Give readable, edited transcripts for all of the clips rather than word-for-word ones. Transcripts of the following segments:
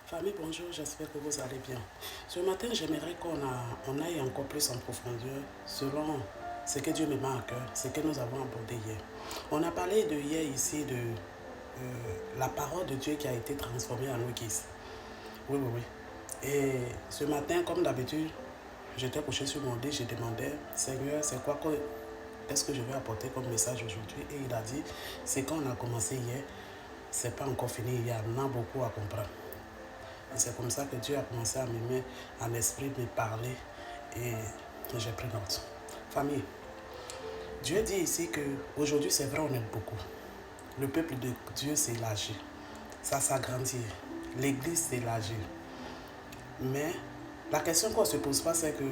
Famille, bonjour, j'espère que vous allez bien. Ce matin, j'aimerais qu'on aille encore plus en profondeur selon ce que Dieu me met à cœur, ce que nous avons abordé hier. On a parlé de hier ici de la parole de Dieu qui a été transformée en guise. Oui, oui, oui. Et ce matin, comme d'habitude, j'étais couché sur mon lit, j'ai demandé, Seigneur, qu'est-ce que je vais apporter comme message aujourd'hui? Et il a dit, c'est quand on a commencé hier, c'est pas encore fini, il y en a beaucoup à comprendre. Et c'est comme ça que Dieu a commencé à me mettre en esprit, me parler et j'ai pris note. Famille, Dieu dit ici qu'aujourd'hui c'est vrai on est beaucoup. Le peuple de Dieu s'élargit, ça s'agrandit, l'église s'élargit. Mais la question qu'on ne se pose pas c'est que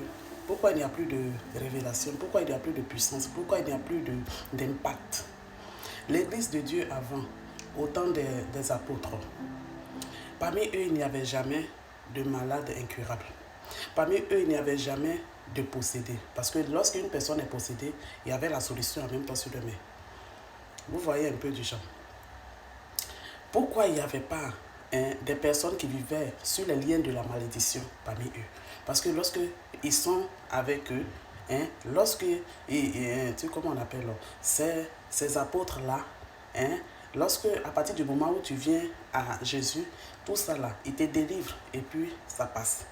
pourquoi il n'y a plus de révélation, pourquoi il n'y a plus de puissance, pourquoi il n'y a plus d'impact. L'église de Dieu avant, au temps des apôtres, parmi eux, il n'y avait jamais de malade incurable. Parmi eux, il n'y avait jamais de possédé. Parce que lorsqu'une personne est possédée, il y avait la solution en même temps sur le main. Vous voyez un peu du genre. Pourquoi il n'y avait pas des personnes qui vivaient sur les liens de la malédiction parmi eux? Parce que lorsqu'ils sont avec eux, comment on appelle ces apôtres-là, à partir du moment où tu viens à Jésus, tout ça là, il te délivre et puis ça passe.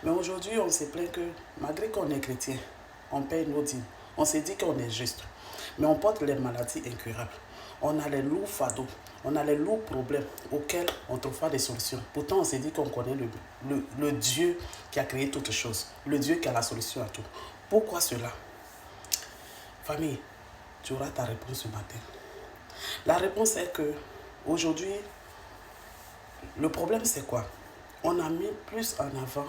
Mais aujourd'hui, on se plaint que malgré qu'on est chrétien, on paye nos dîmes, on se dit qu'on est juste, mais on porte les maladies incurables. On a les lourds fardeaux, on a les lourds problèmes auxquels on ne trouve pas de solutions. Pourtant, on se dit qu'on connaît le Dieu qui a créé toutes choses, le Dieu qui a la solution à tout. Pourquoi cela? Famille, tu auras ta réponse ce matin. La réponse est que aujourd'hui, le problème c'est quoi? On a mis plus en avant,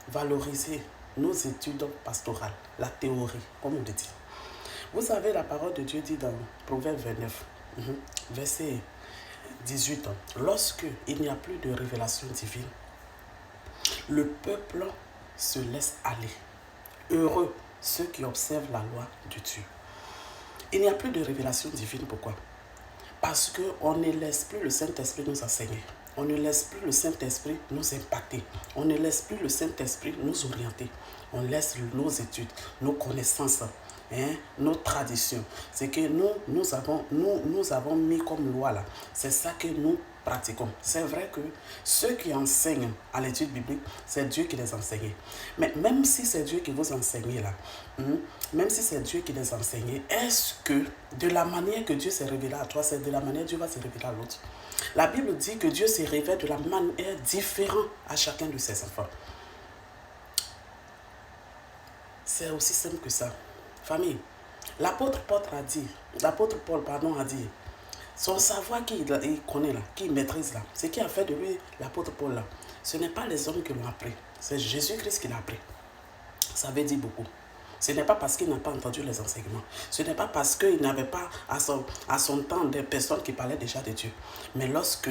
valoriser nos études pastorales, la théorie, comme on le dit. Vous savez, la parole de Dieu dit dans Proverbe 29, verset 18, lorsque il n'y a plus de révélation divine, le peuple se laisse aller. Heureux ceux qui observent la loi de Dieu. Il n'y a plus de révélation divine, pourquoi? Parce qu'on ne laisse plus le Saint-Esprit nous enseigner. On ne laisse plus le Saint-Esprit nous impacter. On ne laisse plus le Saint-Esprit nous orienter. On laisse nos études, nos connaissances, nos traditions. C'est que nous avons mis comme loi là. C'est ça que nous pratiquons. C'est vrai que ceux qui enseignent à l'étude biblique, c'est Dieu qui les enseigne. Mais même si c'est Dieu qui vous enseigne là, même si c'est Dieu qui les enseigne, est-ce que de la manière que Dieu s'est révélé à toi, c'est de la manière que Dieu va se révéler à l'autre? La Bible dit que Dieu se révèle de la manière différente à chacun de ses enfants. C'est aussi simple que ça. Famille, l'apôtre Paul a dit, son savoir qu'il connaît là, qu'il maîtrise là, ce qui a fait de lui l'apôtre Paul là, ce n'est pas les hommes qui l'ont appris, c'est Jésus-Christ qui l'a appris. Ça veut dire beaucoup. Ce n'est pas parce qu'il n'a pas entendu les enseignements. Ce n'est pas parce qu'il n'avait pas à son temps des personnes qui parlaient déjà de Dieu. Mais lorsque,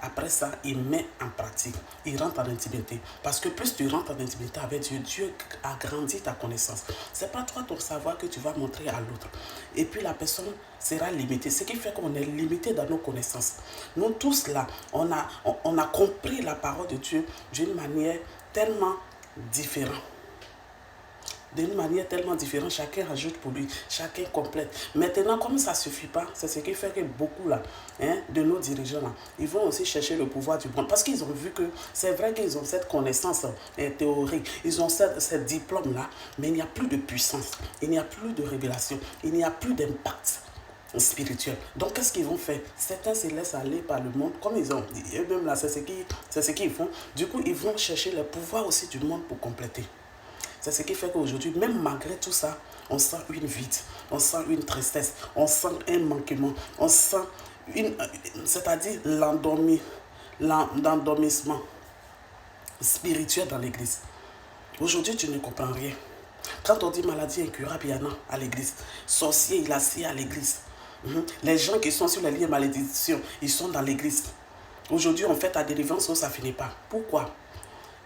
après ça, il met en pratique, il rentre en intimité. Parce que plus tu rentres en intimité avec Dieu, Dieu agrandit ta connaissance. Ce n'est pas toi ton savoir que tu vas montrer à l'autre. Et puis la personne sera limitée. Ce qui fait qu'on est limité dans nos connaissances. Nous tous là, on a compris la parole de Dieu d'une manière tellement différente. D'une manière tellement différente, chacun rajoute pour lui, chacun complète. Maintenant, comme ça ne suffit pas, c'est ce qui fait que beaucoup là, de nos dirigeants là, ils vont aussi chercher le pouvoir du monde. Parce qu'ils ont vu que c'est vrai qu'ils ont cette connaissance théorique, ils ont ce diplôme là, mais il n'y a plus de puissance, il n'y a plus de révélation, il n'y a plus d'impact spirituel. Donc qu'est-ce qu'ils vont faire? Certains se laissent aller par le monde, comme ils ont, eux-mêmes là, c'est ce qu'ils font. Du coup, ils vont chercher le pouvoir aussi du monde pour compléter. C'est ce qui fait qu'aujourd'hui, même malgré tout ça, on sent une vide, on sent une tristesse, on sent un manquement, on sent c'est-à-dire l'endormissement spirituel dans l'église. Aujourd'hui, tu ne comprends rien. Quand on dit maladie incurable, il y en a à l'église. Sorcier, il assied à l'église. Les gens qui sont sur les liens de malédiction, ils sont dans l'église. Aujourd'hui, on fait ta délivrance où ça ne finit pas. Pourquoi?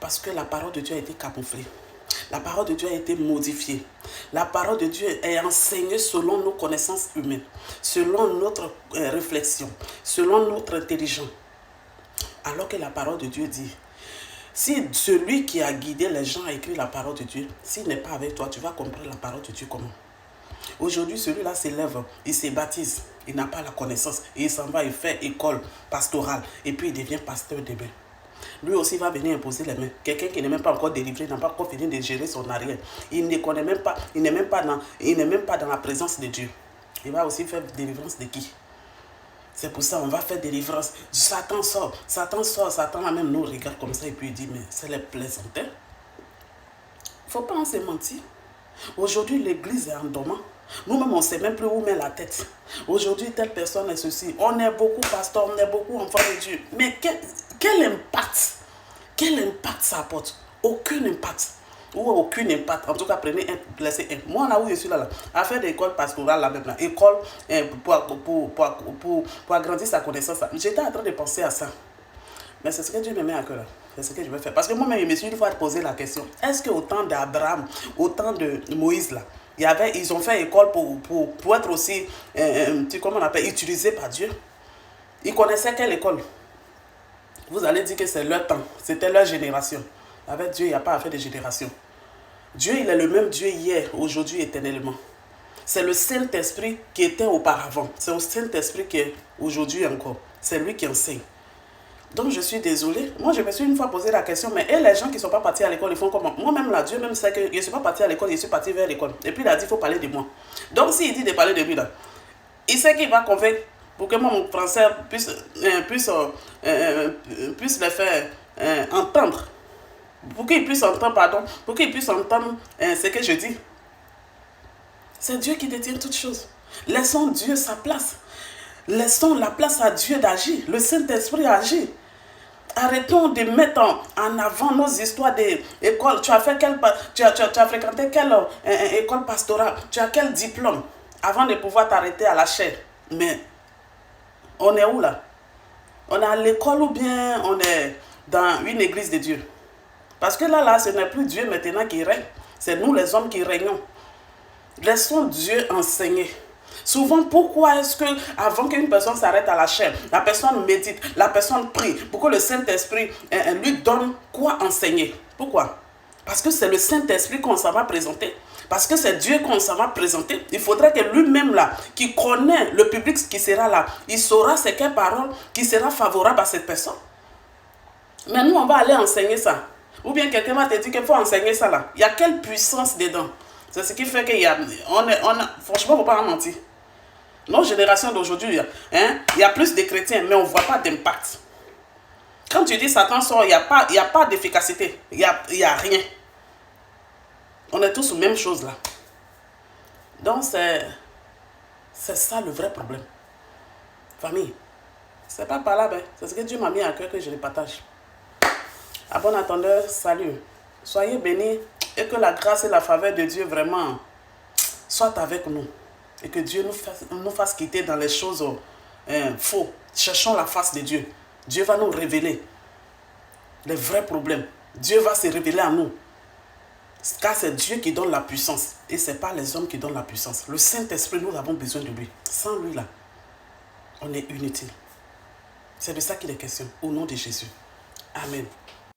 Parce que la parole de Dieu a été camouflée. La parole de Dieu a été modifiée. La parole de Dieu est enseignée selon nos connaissances humaines, selon notre réflexion, selon notre intelligence. Alors que la parole de Dieu dit, si celui qui a guidé les gens à écrire la parole de Dieu, s'il n'est pas avec toi, tu vas comprendre la parole de Dieu comment? Aujourd'hui, celui-là s'élève, il se baptise, il n'a pas la connaissance, et il s'en va, il fait école pastorale, et puis il devient pasteur demain. Lui aussi va venir imposer les mains. Quelqu'un qui n'est même pas encore délivré, n'a pas encore fini de gérer son arrière. Il ne connaît même pas, il n'est même pas dans la présence de Dieu. Il va aussi faire délivrance de qui? C'est pour ça qu'on va faire délivrance. Satan sort, Satan même nous regarde comme ça et puis il dit, mais c'est les plaisantins. Il ne faut pas en se mentir. Aujourd'hui, l'église est en dormant. Nous-mêmes, on ne sait même plus où mettre la tête. Aujourd'hui, telle personne est ceci. On est beaucoup pasteurs, on est beaucoup enfants de Dieu. Mais quel impact ça apporte? Aucun impact. Ou aucun impact. En tout cas, prenez un, laissez un. Moi, là où je suis là, à faire des écoles pastorales, là, même là, école pour agrandir sa connaissance. J'étais en train de penser à ça. Mais c'est ce que Dieu me met à cœur. C'est ce que je vais faire. Parce que moi-même, je me suis une fois posé la question. Est-ce qu'au temps d'Abraham, au temps de Moïse, là, ils ont fait école pour être aussi, comment on appelle, utilisés par Dieu? Ils connaissaient quelle école? Vous allez dire que c'est leur temps. C'était leur génération. Avec Dieu, il n'y a pas affaire de génération. Dieu, il est le même Dieu hier, aujourd'hui, éternellement. C'est le Saint-Esprit qui était auparavant. C'est le Saint-Esprit qui est aujourd'hui encore. C'est lui qui enseigne. Donc, je suis désolée. Moi, je me suis une fois posé la question, mais et les gens qui ne sont pas partis à l'école, ils font comment? Moi-même, là, Dieu même sait que je ne suis pas parti à l'école, je suis parti vers l'école. Et puis, il a dit, il faut parler de moi. Donc, s'il dit de parler de lui, là, il sait qu'il va convaincre pour que moi, mon français puisse les faire entendre. Pour qu'ils puissent entendre, pardon, pour qu'ils puissent entendre ce que je dis. C'est Dieu qui détient toutes choses. Laissons Dieu sa place. Laissons la place à Dieu d'agir. Le Saint-Esprit agit. Arrêtons de mettre en avant nos histoires d'école. Tu as fréquenté quelle école pastorale? Tu as quel diplôme? Avant de pouvoir t'arrêter à la chair. Mais on est où là? On est à l'école ou bien on est dans une église de Dieu? Parce que là, ce n'est plus Dieu maintenant qui règne. C'est nous les hommes qui régnons. Laissons Dieu enseigner. Souvent, pourquoi est-ce que avant qu'une personne s'arrête à la chair, la personne médite, la personne prie, pour que le Saint-Esprit lui donne quoi enseigner? Pourquoi? Parce que c'est le Saint-Esprit qu'on s'en va présenter. Parce que c'est Dieu qu'on s'en va présenter. Il faudrait que lui-même là, qui connaît le public qui sera là, il saura c'est quelle parole qui sera favorable à cette personne. Mais nous, on va aller enseigner ça. Ou bien quelqu'un va te dire qu'il faut enseigner ça là. Il y a quelle puissance dedans? C'est ce qui fait qu'il y a... franchement, il ne faut pas en mentir. Nos générations d'aujourd'hui, il y a plus de chrétiens, mais on ne voit pas d'impact. Quand tu dis Satan sort, il n'y a pas d'efficacité. Il n'y a rien. On est tous la même chose là. Donc, c'est ça le vrai problème. Famille, c'est pas par là, c'est ce que Dieu m'a mis à cœur que je le partage. À bon entendeur, salut. Soyez bénis et que la grâce et la faveur de Dieu vraiment soient avec nous. Et que Dieu nous fasse quitter dans les choses faux. Cherchons la face de Dieu. Dieu va nous révéler les vrais problèmes. Dieu va se révéler à nous. Car c'est Dieu qui donne la puissance. Et ce n'est pas les hommes qui donnent la puissance. Le Saint-Esprit, nous avons besoin de lui. Sans lui là, on est inutile. C'est de ça qu'il est question. Au nom de Jésus. Amen.